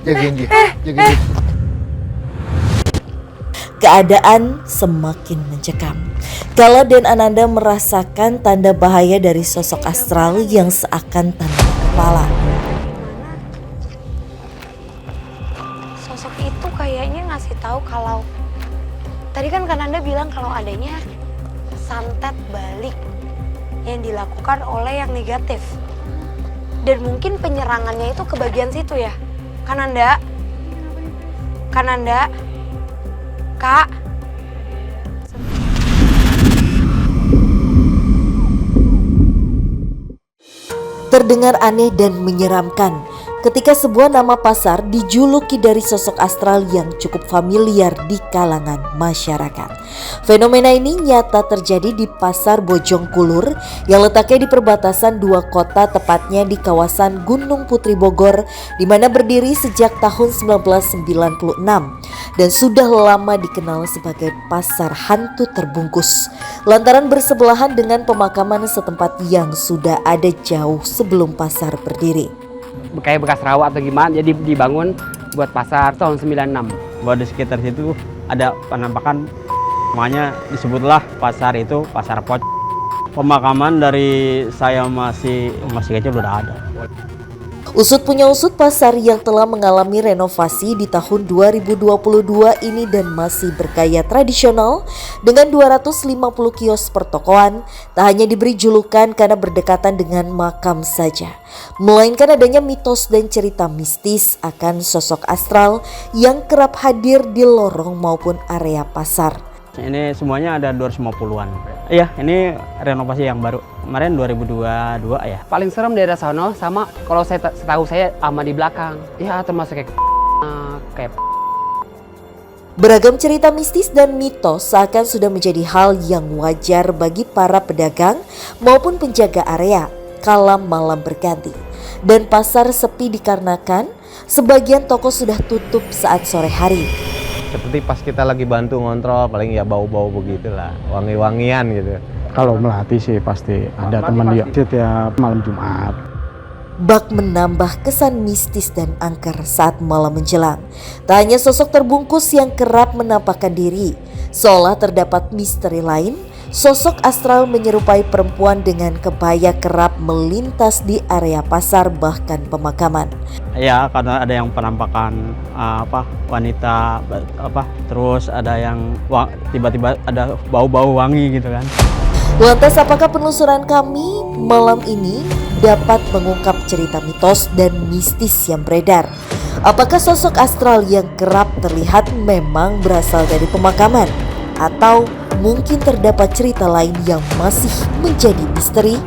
Jagain dia. Jagain dia. Keadaan semakin mencekam. Kala dan Ananda merasakan tanda bahaya dari sosok astral yang seakan tanpa kepala. Sosok itu kayaknya ngasih tahu kalau tadi kan Kananda bilang kalau adanya santet balik yang dilakukan oleh yang negatif. Dan mungkin penyerangannya itu ke bagian situ ya. Kananda. Kananda. Kak. Terdengar aneh dan menyeramkan ketika sebuah nama pasar dijuluki dari sosok astral yang cukup familiar di kalangan masyarakat. Fenomena ini nyata terjadi di Pasar Bojongkulur yang letaknya di perbatasan dua kota, tepatnya di kawasan Gunung Putri Bogor, di mana berdiri sejak tahun 1996 dan sudah lama dikenal sebagai pasar hantu terbungkus lantaran bersebelahan dengan pemakaman setempat yang sudah ada jauh sebelum pasar berdiri. Kayak bekas rawa atau gimana, jadi dibangun buat pasar tahun 96. Bahwa di sekitar situ ada penampakan, makanya disebutlah pasar itu pasar pocong. Pemakaman dari saya masih kecil udah ada. Usut punya usut, pasar yang telah mengalami renovasi di tahun 2022 ini dan masih bergaya tradisional dengan 250 kios pertokoan tak hanya diberi julukan karena berdekatan dengan makam saja, melainkan adanya mitos dan cerita mistis akan sosok astral yang kerap hadir di lorong maupun area pasar. Ini semuanya ada 250-an. Iya, ini renovasi yang baru. Kemarin 2022 ya. Paling serem daerah sono sama kalau setahu saya ama di belakang. Ya termasuk kayak Beragam cerita mistis dan mitos seakan sudah menjadi hal yang wajar bagi para pedagang maupun penjaga area kala malam berganti. Dan pasar sepi dikarenakan sebagian toko sudah tutup saat sore hari. Seperti pas kita lagi bantu ngontrol, paling ya bau-bau begitulah, wangi-wangian gitu. Kalau Melati sih pasti ada teman dia setiap malam Jumat. Bak menambah kesan mistis dan angker saat malam menjelang. Tak hanya sosok terbungkus yang kerap menampakkan diri, seolah terdapat misteri lain. Sosok astral menyerupai perempuan dengan kebaya kerap melintas di area pasar bahkan pemakaman. ya karena ada yang penampakan wanita terus ada yang tiba-tiba ada bau-bau wangi gitu kan. Lantas apakah penelusuran kami malam ini dapat mengungkap cerita mitos dan mistis yang beredar? Apakah sosok astral yang kerap terlihat memang berasal dari pemakaman? Atau mungkin terdapat cerita lain yang masih menjadi misteri?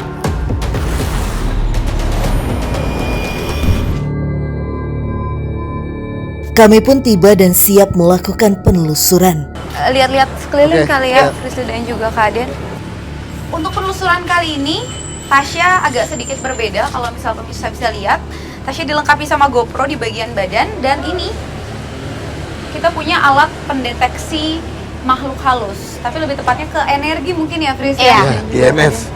Kami pun tiba dan siap melakukan penelusuran. Lihat-lihat sekeliling Oke, kali ya, ya. Frisda dan juga Kak Aden. Untuk penelusuran kali ini, Tasya agak sedikit berbeda. Kalau misal pemirsa bisa lihat, Tasya dilengkapi sama GoPro di bagian badan. Dan ini, kita punya alat pendeteksi makhluk halus. Tapi lebih tepatnya ke energi mungkin ya, Fris? Ya, IMF.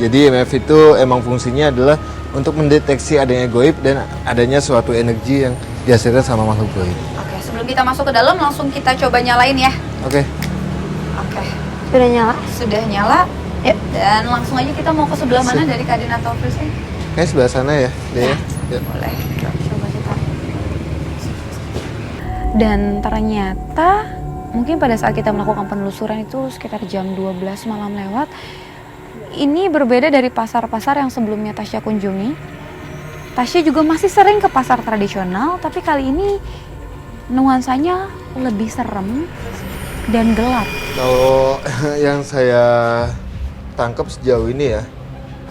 Jadi IMF itu emang fungsinya adalah untuk mendeteksi adanya goib dan adanya suatu energi yang dihasilkan sama makhluk goib. Oke, sebelum kita masuk ke dalam, langsung kita coba nyalain ya. Oke. Oke. Sudah nyala? Sudah nyala. Yuk. Dan langsung aja kita mau ke sebelah mana dari Kak Aden atau Fris? Kayaknya sebelah sana ya, Dea. Ya. Boleh. Coba kita. Dan ternyata mungkin pada saat kita melakukan penelusuran itu sekitar jam 12 malam lewat. Ini berbeda dari pasar-pasar yang sebelumnya Tasya kunjungi. Tasya juga masih sering ke pasar tradisional, tapi kali ini nuansanya lebih serem dan gelap. Kalau yang saya tangkap sejauh ini ya,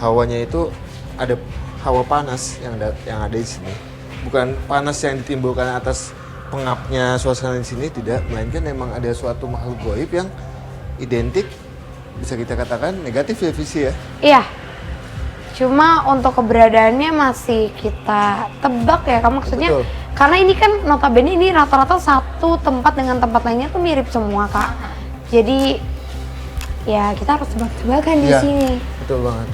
hawanya itu ada hawa panas yang ada di sini. Bukan panas yang ditimbulkan atas pengapnya suasana di sini, tidak, melainkan memang ada suatu makhluk goib yang identik, bisa kita katakan negatif ya, Visi ya. Iya. Cuma untuk keberadaannya masih kita tebak ya, kamu maksudnya. Betul. Karena ini kan notabene ini rata-rata satu tempat dengan tempat lainnya tuh mirip semua, Kak. Jadi ya kita harus tebak-tebakan di Iya, sini. betul banget.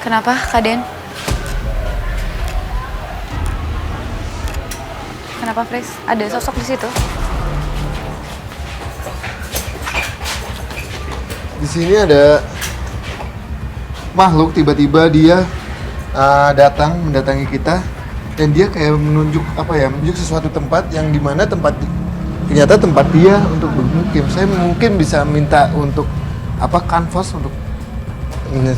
Kenapa, Kak Den? Kenapa, Fris? Ada sosok di situ? Di sini ada makhluk, tiba-tiba dia mendatangi kita, dan dia kayak menunjuk sesuatu tempat yang dimana ternyata tempat dia untuk bermukim. Saya mungkin bisa minta untuk kanvas untuk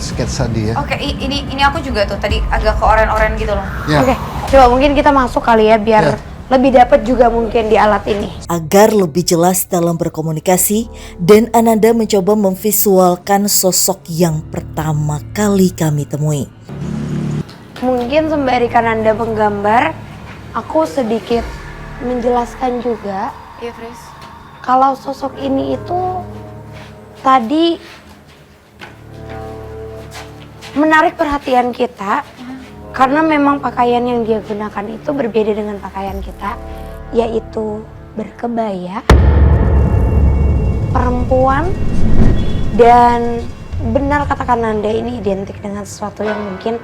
sketsa dia. Oke, ini aku juga tuh tadi agak ke oren-oren gitu loh. Ya. Oke, coba mungkin kita masuk kali ya biar lebih dapat juga mungkin di alat ini. Agar lebih jelas dalam berkomunikasi, dan Ananda mencoba memvisualkan sosok yang pertama kali kami temui. Mungkin sembari Kananda menggambar, aku sedikit menjelaskan juga Iya, Fris. kalau sosok ini itu tadi menarik perhatian kita karena memang pakaian yang dia gunakan itu berbeda dengan pakaian kita, yaitu berkebaya, perempuan, dan benar kata Kananda, ini identik dengan sesuatu yang mungkin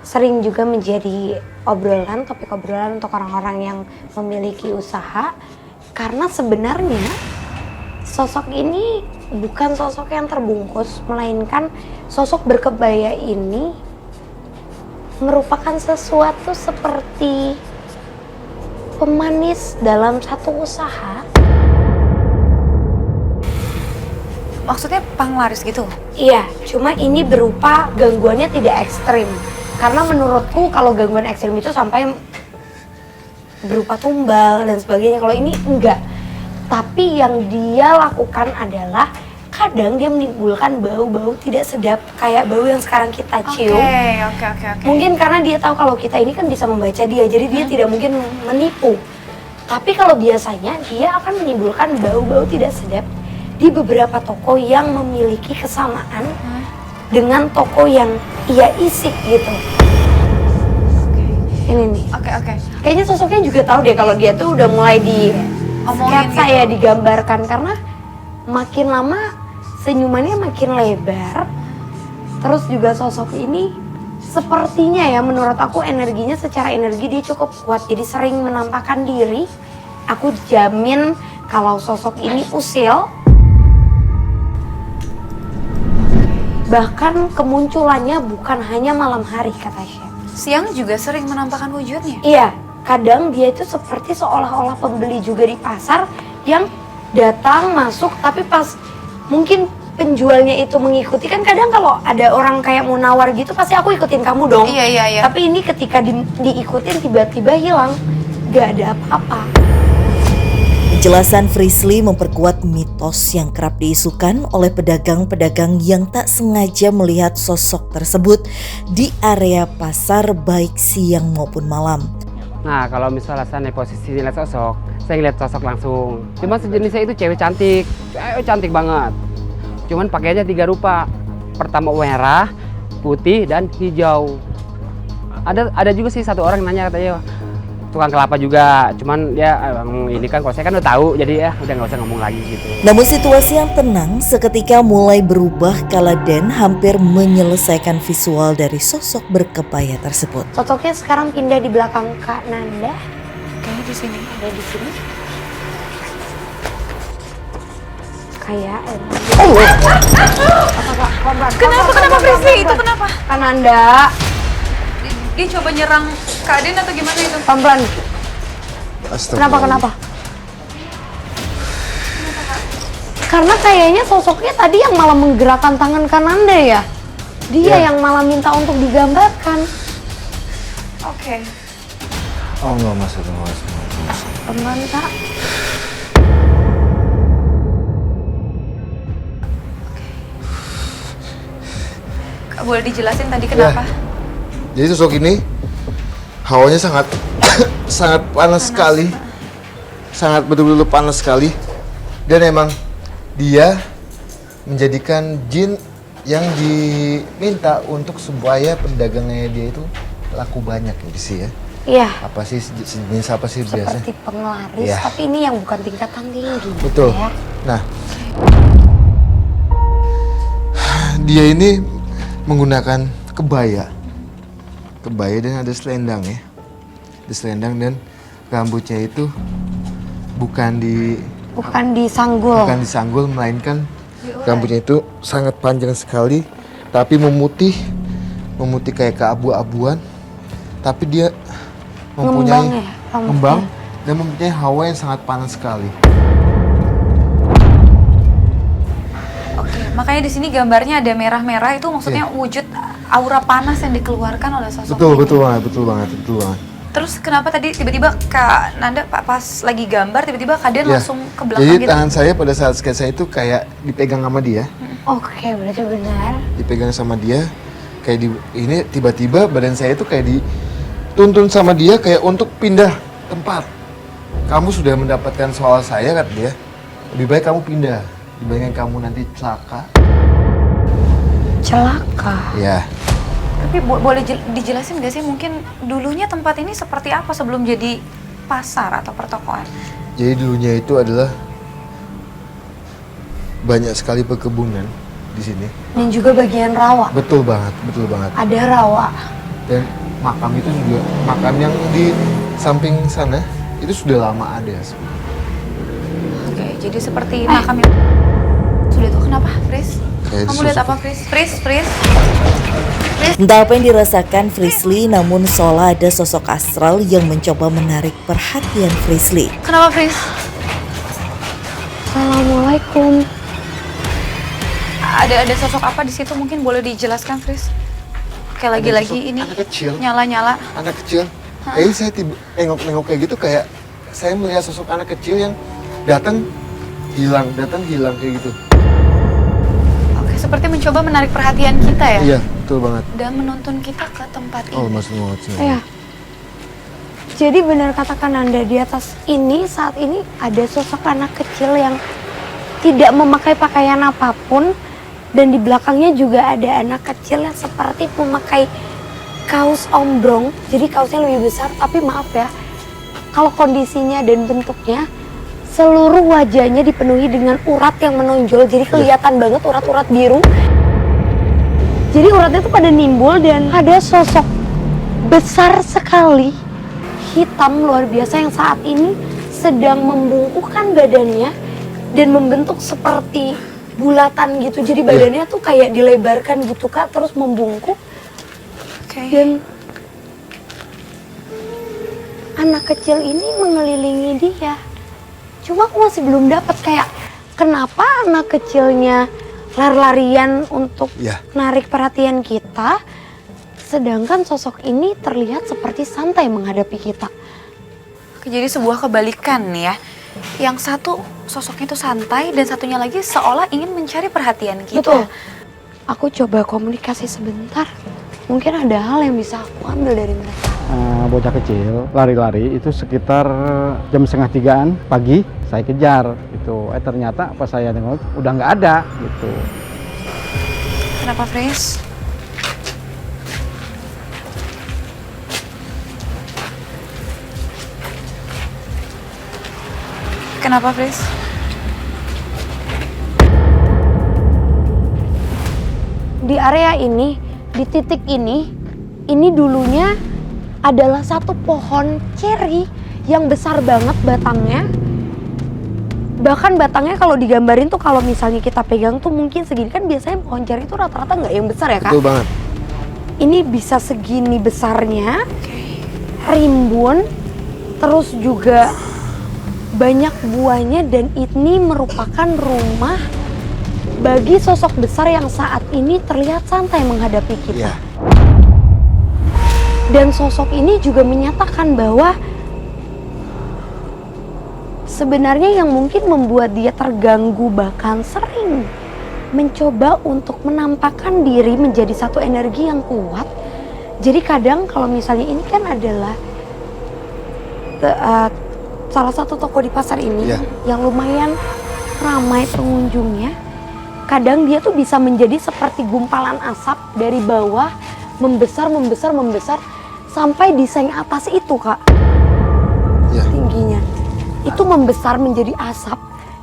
sering juga menjadi topik obrolan untuk orang-orang yang memiliki usaha, karena sebenarnya sosok ini bukan sosok yang terbungkus, melainkan sosok berkebaya ini merupakan sesuatu seperti pemanis dalam satu usaha. Maksudnya panglaris gitu? Iya, cuma ini berupa gangguannya tidak ekstrim. Karena menurutku kalau gangguan ekstrim itu sampai berupa tumbal dan sebagainya. Kalau ini enggak. Tapi yang dia lakukan adalah kadang dia menimbulkan bau-bau tidak sedap kayak bau yang sekarang kita cium. Oke. Mungkin karena dia tahu kalau kita ini kan bisa membaca dia, jadi dia tidak mungkin menipu. Tapi kalau biasanya dia akan menimbulkan bau-bau tidak sedap di beberapa toko yang memiliki kesamaan dengan toko yang ia isik gitu. Ini nih. Oke. Kayaknya sosoknya juga tahu deh kalau dia tuh udah mulai di sketsa gitu. ya, digambarkan, karena makin lama senyumannya makin lebar. Terus juga sosok ini sepertinya ya, menurut aku energinya, secara energi dia cukup kuat, jadi sering menampakkan diri. Aku jamin kalau sosok ini usil. Bahkan kemunculannya bukan hanya malam hari, kata Chef. Siang juga sering menampakkan wujudnya? Iya, kadang dia itu seperti seolah-olah pembeli juga di pasar yang datang, masuk, tapi pas mungkin penjualnya itu mengikuti, kan kadang kalau ada orang kayak mau nawar gitu pasti aku ikutin kamu dong. Iya. Tapi ini ketika diikutin tiba-tiba hilang, gak ada apa-apa. Penjelasan Frisly memperkuat mitos yang kerap diisukan oleh pedagang-pedagang yang tak sengaja melihat sosok tersebut di area pasar baik siang maupun malam. Nah, kalau misalnya saya posisi lihat sosok, saya ngeliat sosok langsung. Cuma sejenisnya itu cewek cantik banget. Cuman pakainya 3 rupa. Pertama merah, putih, dan hijau. Ada juga sih satu orang nanya, katanya tukang kelapa juga. Cuman dia ini kan, kalau saya kan udah tahu, jadi ya udah nggak usah ngomong lagi gitu. Namun situasi yang tenang seketika mulai berubah kala Dan hampir menyelesaikan visual dari sosok berkebaya tersebut. Sosoknya sekarang pindah di belakang Kak Nanda. Kayaknya di sini. Ada di sini. Kayak Kenapa Frisly? Itu kenapa? Kak Nanda, Dia coba nyerang Kak Aden atau gimana itu? pelan-pelan. Kenapa? Karena kayaknya sosoknya tadi yang malah menggerakkan tangan Kananda ya. Dia yang malah minta untuk digambarkan. Oke. Oh, nggak masuk. Pelan, Kak. Kak, boleh dijelasin tadi kenapa? Jadi sosok ini hawanya sangat sangat panas sekali. Sangat betul-betul panas sekali. Dan emang dia menjadikan jin yang diminta untuk supaya pedagangnya dia itu laku banyak gitu sih ya. Iya. Apa sih jenis apa sih biasanya? Seperti penglaris, Iya. tapi ini yang bukan tingkatan tinggi. Betul. Ya. Nah, dia ini menggunakan kebaya dan ada selendang ya. Ada selendang dan rambutnya itu bukan disanggul. disanggul, melainkan rambutnya itu sangat panjang sekali, tapi memutih kayak keabu-abuan, tapi dia mempunyai Ngembang ya, rambutnya? ngembang dan mempunyai hawa yang sangat panas sekali. Oke, makanya di sini gambarnya ada merah-merah, itu maksudnya wujud aura panas yang dikeluarkan oleh sosok ini. Betul banget. Terus kenapa tadi tiba-tiba Kak Nanda pas lagi gambar tiba-tiba Kak Dian Ya. langsung ke belakang Jadi gitu? tangan saya pada saat sketsa itu kayak dipegang sama dia, Oke, berarti benar. dipegang sama dia, kayak ini tiba-tiba badan saya itu kayak dituntun sama dia kayak untuk pindah tempat. Kamu sudah mendapatkan soal saya, kata dia. Lebih baik kamu pindah dibandingkan kamu nanti celaka. Celaka. Ya, Tapi boleh dijelasin gak sih mungkin dulunya tempat ini seperti apa sebelum jadi pasar atau pertokoan? jadi dulunya itu adalah banyak sekali perkebunan di sini. Dan juga bagian rawa. Betul banget. Ada rawa. Dan makam itu juga, makam yang di samping sana itu sudah lama ada. Oke, jadi seperti makam yang sudah tuh kenapa, Fris? Kayak Kamu susuk. lihat apa, Fris? Fris? Entah apa yang dirasakan Frisly, namun seolah ada sosok astral yang mencoba menarik perhatian Frisly. Kenapa, Fris? Assalamualaikum. Ada sosok apa di situ mungkin boleh dijelaskan, Fris? Kayak lagi-lagi sosok ini anak kecil. nyala-nyala. Anak kecil. Kayaknya saya nengok-nengok kayak gitu, kayak saya melihat sosok anak kecil yang datang hilang kayak gitu. Oke, seperti mencoba menarik perhatian kita ya? Iya, betul banget. Dan menuntun kita ke tempat ini. Oh, maksud banget sih. Iya. Jadi benar katakan Anda, di atas ini saat ini ada sosok anak kecil yang tidak memakai pakaian apapun, dan di belakangnya juga ada anak kecil yang seperti memakai kaos ombrong. Jadi kaosnya lebih besar, tapi maaf ya, kalau kondisinya dan bentuknya seluruh wajahnya dipenuhi dengan urat yang menonjol. Jadi kelihatan banget urat-urat biru. Jadi uratnya tuh pada nimbul dan ada sosok besar sekali, hitam luar biasa yang saat ini sedang membungkukkan badannya dan membentuk seperti bulatan gitu. Jadi badannya tuh kayak dilebarkan gitu Kak, terus membungkuk. Oke. Dan anak kecil ini mengelilingi dia. Cuma aku masih belum dapat kayak kenapa anak kecilnya lari-larian untuk Iya. narik perhatian kita, sedangkan sosok ini terlihat seperti santai menghadapi kita. Oke, jadi sebuah kebalikan nih ya. Yang satu sosoknya itu santai dan satunya lagi seolah ingin mencari perhatian kita. Betul. Aku coba komunikasi sebentar. Mungkin ada hal yang bisa aku ambil dari mereka. Bocah kecil lari-lari itu sekitar jam 2:30 pagi, saya kejar gitu. Ternyata pas saya nengok udah nggak ada gitu. Kenapa, Fris? Kenapa, Fris? Di area ini, di titik ini dulunya adalah satu pohon ceri yang besar banget batangnya. Bahkan batangnya kalau digambarin tuh kalau misalnya kita pegang tuh mungkin segini, kan biasanya pohon ceri itu rata-rata nggak yang besar ya Kak? Betul banget. Ini bisa segini besarnya, rimbun, terus juga banyak buahnya, dan ini merupakan rumah bagi sosok besar yang saat ini terlihat santai menghadapi kita. Iya. Dan sosok ini juga menyatakan bahwa sebenarnya yang mungkin membuat dia terganggu bahkan sering mencoba untuk menampakkan diri menjadi satu energi yang kuat. Jadi kadang kalau misalnya ini kan adalah salah satu toko di pasar ini yang lumayan ramai pengunjungnya. Kadang dia tuh bisa menjadi seperti gumpalan asap dari bawah membesar sampai di seng atas itu Kak. Tingginya itu membesar menjadi asap.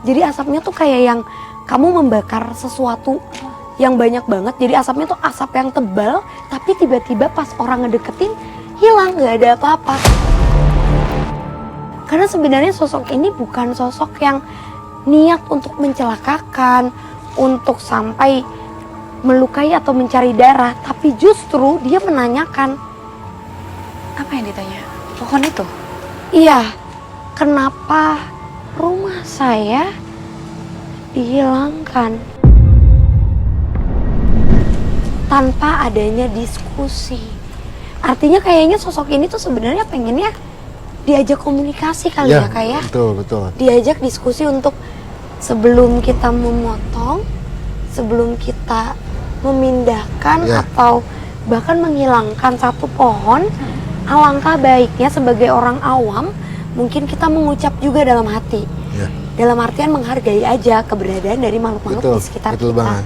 Jadi asapnya tuh kayak yang kamu membakar sesuatu yang banyak banget. Jadi asapnya tuh asap yang tebal, tapi tiba-tiba pas orang ngedeketin hilang, nggak ada apa-apa. Karena sebenarnya sosok ini bukan sosok yang niat untuk mencelakakan, untuk sampai melukai atau mencari darah, tapi justru dia menanyakan. Apa yang ditanya? Pohon itu? Iya, kenapa rumah saya dihilangkan tanpa adanya diskusi? Artinya kayaknya sosok ini tuh sebenarnya pengennya diajak komunikasi kali ya Kak ya? Betul. Diajak diskusi untuk sebelum kita memotong, sebelum kita memindahkan atau bahkan menghilangkan satu pohon, alangkah baiknya sebagai orang awam mungkin kita mengucap juga dalam hati. Dalam artian menghargai aja keberadaan dari makhluk-makhluk di sekitar betul kita. banget.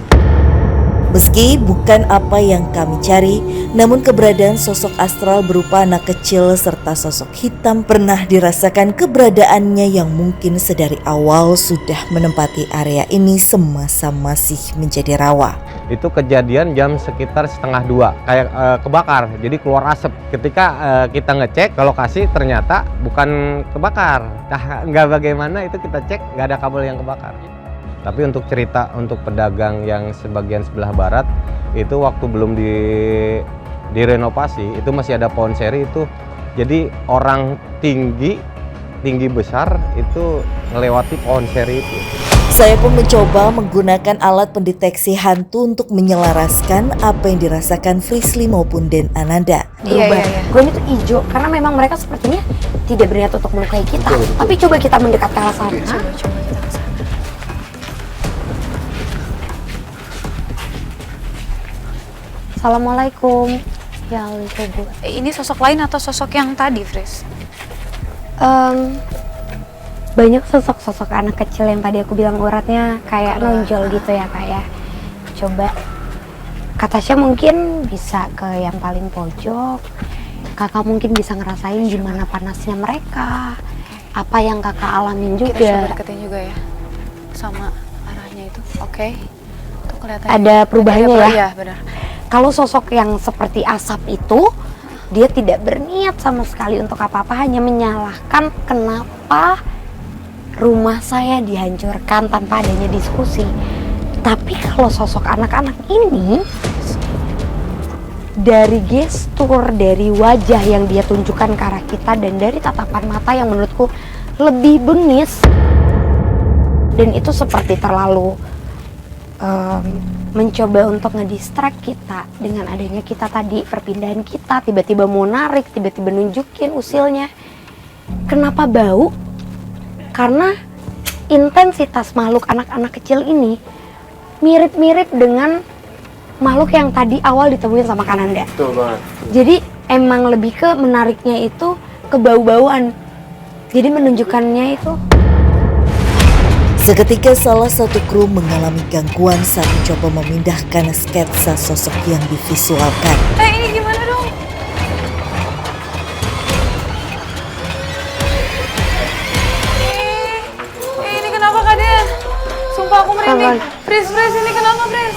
Meski bukan apa yang kami cari, namun keberadaan sosok astral berupa anak kecil serta sosok hitam pernah dirasakan keberadaannya yang mungkin sedari awal sudah menempati area ini semasa masih menjadi rawa. Itu kejadian jam sekitar 1:30, kayak kebakar, jadi keluar asap. Ketika kita ngecek ke lokasi ternyata bukan kebakar. Nah, nggak bagaimana itu kita cek nggak ada kabel yang kebakar. Tapi untuk cerita untuk pedagang yang sebagian sebelah barat itu waktu belum direnovasi itu masih ada pohon seri itu. Jadi orang tinggi besar itu melewati pohon seri itu. Saya pun mencoba menggunakan alat pendeteksi hantu untuk menyelaraskan apa yang dirasakan Frisly maupun Den Ananda. Berubah. Gue ini tuh hijau karena memang mereka sepertinya tidak berniat untuk melukai kita. Tapi coba kita mendekat ke arah sana. Coba kita ke sana. Assalamualaikum. Ya Allah. Ini sosok lain atau sosok yang tadi, Fris? Banyak sosok-sosok anak kecil yang tadi aku bilang uratnya kayak nonjol gitu ya Kak ya. Coba Kak Tasya mungkin bisa ke yang paling pojok. Kakak mungkin bisa ngerasain gimana panasnya mereka. Apa yang kakak alamin juga. Kita coba deketin juga ya. Sama arahnya itu. Oke. Tuh kelihatan. Ada perubahannya ya? Iya, benar. Kalau sosok yang seperti asap itu, dia tidak berniat sama sekali untuk apa-apa, hanya menyalahkan kenapa rumah saya dihancurkan tanpa adanya diskusi. Tapi kalau sosok anak-anak ini, dari gestur, dari wajah yang dia tunjukkan ke arah kita, dan dari tatapan mata yang menurutku lebih bengis, dan itu seperti terlalu mencoba untuk ngedistract kita dengan adanya kita tadi, perpindahan kita, tiba-tiba mau narik, tiba-tiba nunjukin usilnya. Kenapa bau? Karena intensitas makhluk anak-anak kecil ini mirip-mirip dengan makhluk yang tadi awal ditemuin sama Kananda. Betul banget. Jadi emang lebih ke menariknya itu ke bau-bauan. Jadi menunjukkannya itu. Seketika salah satu kru mengalami gangguan saat mencoba memindahkan sketsa sosok yang divisualkan. Ini gimana dong? Ini kenapa Kak Dian? Sumpah aku merinding. Pris, ini kenapa Pris?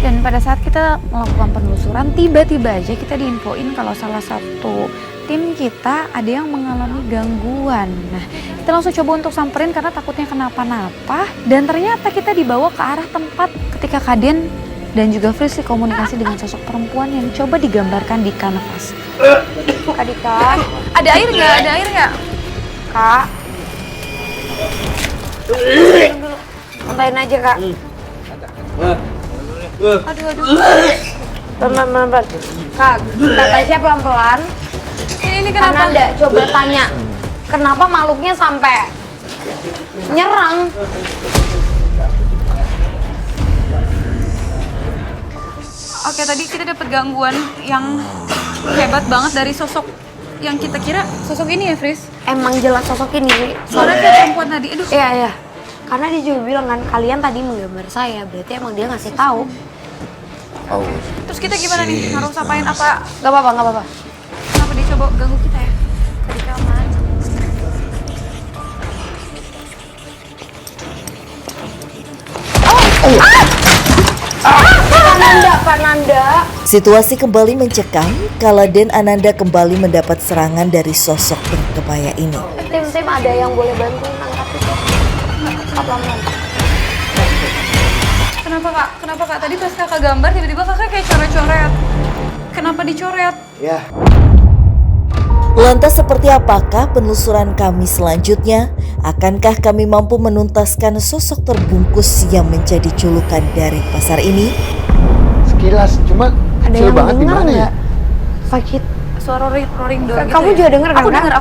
Dan pada saat kita melakukan penelusuran, tiba-tiba aja kita diinfoin kalau salah satu tim kita ada yang mengalami gangguan. Nah, kita langsung coba untuk samperin karena takutnya kenapa-napa. Dan ternyata kita dibawa ke arah tempat ketika Kaden dan juga Frisly komunikasi dengan sosok perempuan yang coba digambarkan di kanvas. Kak Dika, Ada air nggak? Ada air nggak? Kak. Ontain aja Kak. Aduh. Pelan-pelan. Kak, Kak Tasya pelan-pelan. Ini Karena kenapa? Anda coba tanya, kenapa makhluknya sampai nyerang? Oke, tadi kita dapat gangguan yang hebat banget dari sosok yang kita kira sosok ini ya, Fris? Emang jelas sosok ini. Suara kayak perempuan tadi. Aduh. Iya. Karena dia juga bilang kan, kalian tadi menggambar saya, berarti emang dia ngasih tahu. Terus kita gimana nih? Harus apain apa? Gak apa-apa. Kenapa dia coba ganggu kita ya? Tadi kapan? Pak Nanda. Situasi kembali mencekam kala Den Ananda kembali mendapat serangan dari sosok berkebaya ini. Tim ada yang boleh bantuin angkat itu? Kak, pelan-pelan. Kenapa kak? Kenapa kak? Tadi pas kakak gambar tiba-tiba kakak kayak coret-coret. Kenapa dicoret? Lantas seperti apakah penelusuran kami selanjutnya? Akankah kami mampu menuntaskan sosok terbungkus yang menjadi julukan dari pasar ini? Sekilas, cuma Ada kecil yang banget di dengar mana ya? nggak? Sakit. Suara roaring door gitu Kamu ya? juga denger kan, Aku Kak? dengar.